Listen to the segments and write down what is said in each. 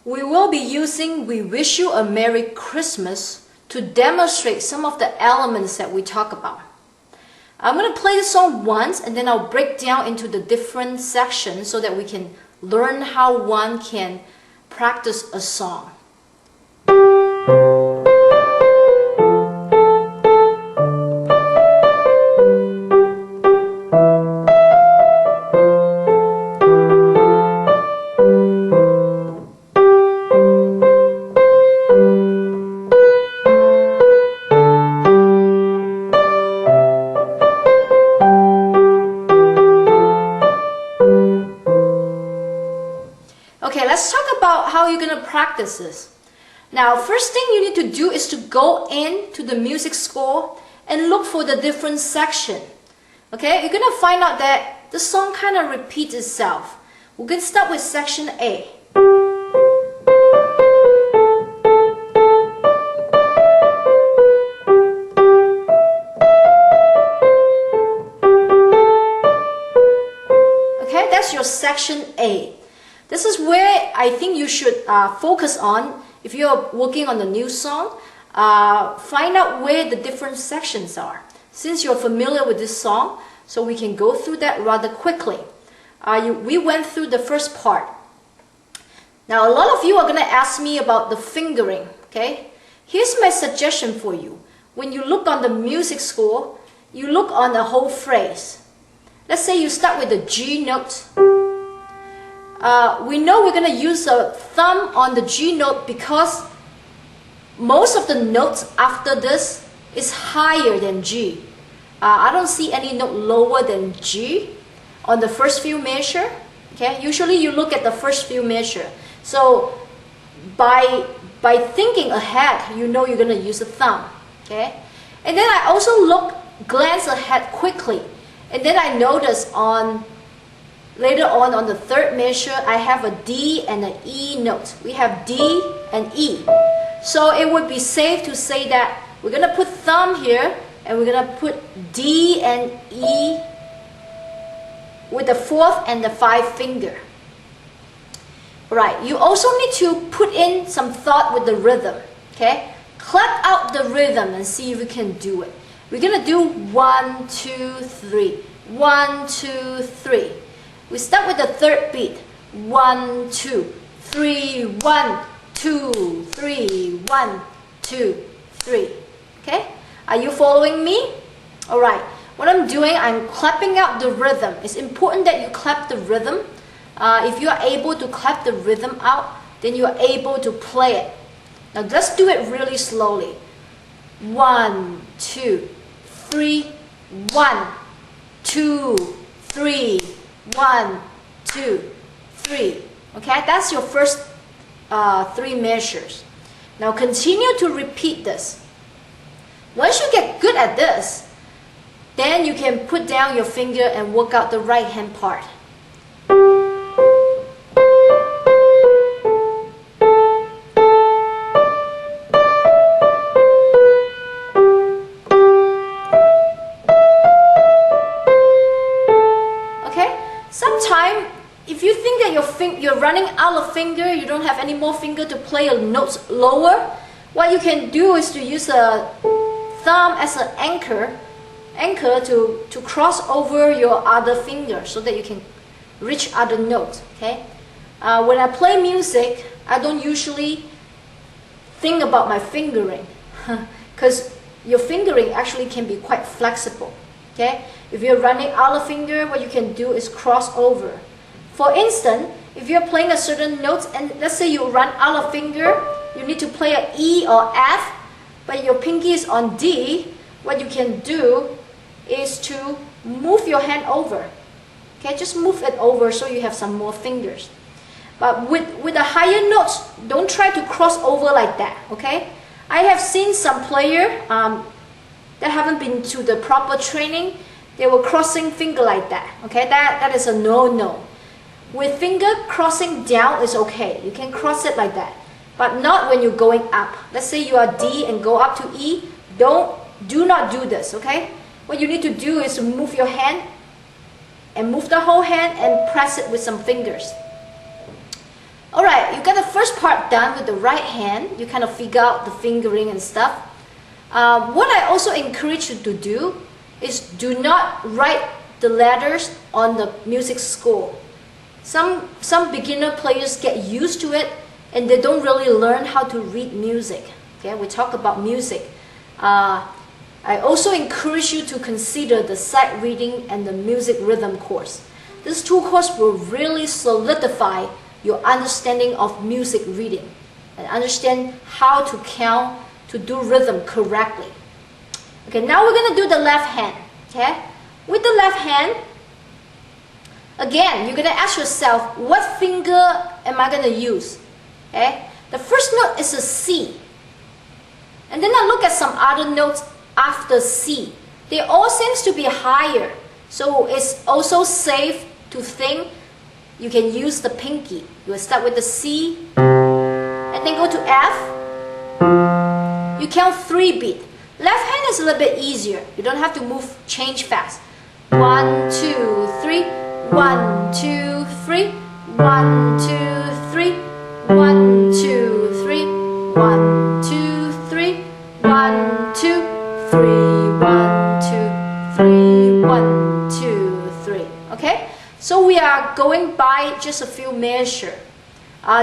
we will be using We Wish You a Merry Christmas to demonstrate some of the elements that we talk about. I'm going to play the song once and then I'll break down into the different sections so that we can learn how one can practice a song. Okay, let's talk about how you're going to practice this. Now, first thing you need to do is to go into the music score and look for the different section. Okay, you're going to find out that the song kind of repeats itself. We're going to start with section A. Okay, that's your section A. This is where I think you should focus on if you're working on a new song. Find out where the different sections are. Since you're familiar with this song, so we can go through that rather quickly. We went through the first part. Now a lot of you are going to ask me about the fingering. Okay, here's my suggestion for you. When you look on the music score, you look on the whole phrase. Let's say you start with the G note. We know we're going to use a thumb on the G note because most of the notes after this is higher than G. I don't see any note lower than G on the first few measure. Okay, usually you look at the first few measure. So by thinking ahead, you know you're going to use a thumb. Okay, and then I also glance ahead quickly, and then I notice later on the third measure, I have a D and an E note. We have D and E. So it would be safe to say that we're going to put thumb here and we're going to put D and E with the fourth and the fifth finger. Right, you also need to put in some thought with the rhythm. Okay, clap out the rhythm and see if you can do it. We're going to do 1, 2, 3. 1, 2, 3. We start with the third beat. 1, 2, 3, 1, 2, 3, 1, 2, 3. Okay? Are you following me? Alright. What I'm doing, I'm clapping out the rhythm. It's important that you clap the rhythm. If you are able to clap the rhythm out, then you are able to play it. Now let's do it really slowly. 1, 2, 3, 1, 2, 3, 1, 2, 3. Okay, that's your first 3 measures. Now continue to repeat this. Once you get good at this, then you can put down your finger and work out the right hand part. Sometimes, if you think that you're running out of finger, you don't have any more finger to play a note lower, what you can do is to use a thumb as an anchor to cross over your other finger so that you can reach other notes. Okay? When I play music, I don't usually think about my fingering because your fingering actually can be quite flexible. Okay? If you're running out of finger, what you can do is cross over. For instance, if you're playing a certain note and let's say you run out of finger, you need to play an E or F, but your pinky is on D, what you can do is to move your hand over. Okay, just move it over so you have some more fingers. But with the higher notes, don't try to cross over like that. Okay? I have seen some player that haven't been to the proper training. They were crossing finger like that. Okay, that is a no-no. With finger crossing down is okay. You can cross it like that, but not when you're going up. Let's say you are D and go up to E. Do not do this. Okay, what you need to do is to move your hand and move the whole hand and press it with some fingers. Alright, you got the first part done with the right hand. You kind of figure out the fingering and stuff. What I also encourage you to do is do not write the letters on the music score. Some beginner players get used to it and they don't really learn how to read music. Okay, we talk about music. I also encourage you to consider the sight reading and the music rhythm course. These two courses will really solidify your understanding of music reading and understand how to count, to do rhythm correctly. Okay, now we're going to do the left hand. Okay, with the left hand, again, you're going to ask yourself, what finger am I going to use? Okay, the first note is a C. And then I look at some other notes after C. They all seems to be higher. So it's also safe to think you can use the pinky. You will start with the C and then go to F. You count 3 beats. Left hand is a little bit easier. You don't have to change fast. 1, 2, 3. 1, 2, 3. 1, 2, 3. 1, 2, 3. 1, 2, 3. 1, 2, 3, 1, 2, 3, 1, 2, 3. Okay? So we are going by just a few measures.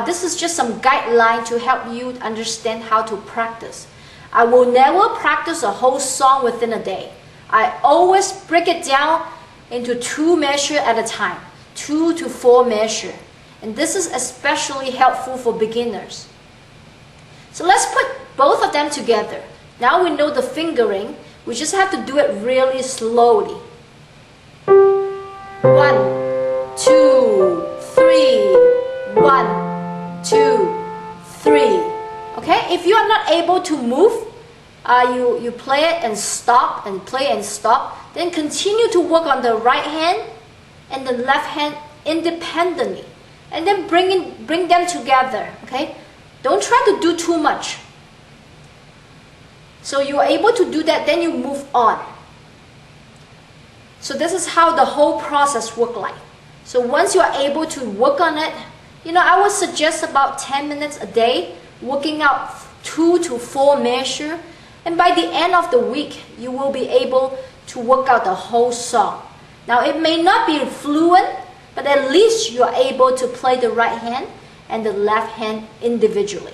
This is just some guideline to help you understand how to practice. I will never practice a whole song within a day. I always break it down into 2 measures at a time. 2 to 4 measures. And this is especially helpful for beginners. So let's put both of them together. Now we know the fingering. We just have to do it really slowly. 1, 2, 3. 1, 2, 3. Okay? If you are not able to move, you play it and stop and play and stop. Then continue to work on the right hand and the left hand independently. And then bring them together. Okay? Don't try to do too much. So you are able to do that, then you move on. So this is how the whole process works like. So once you are able to work on it, I would suggest about 10 minutes a day, working out 2 to 4 measures. And by the end of the week, you will be able to work out the whole song. Now it may not be fluent, but at least you are able to play the right hand and the left hand individually.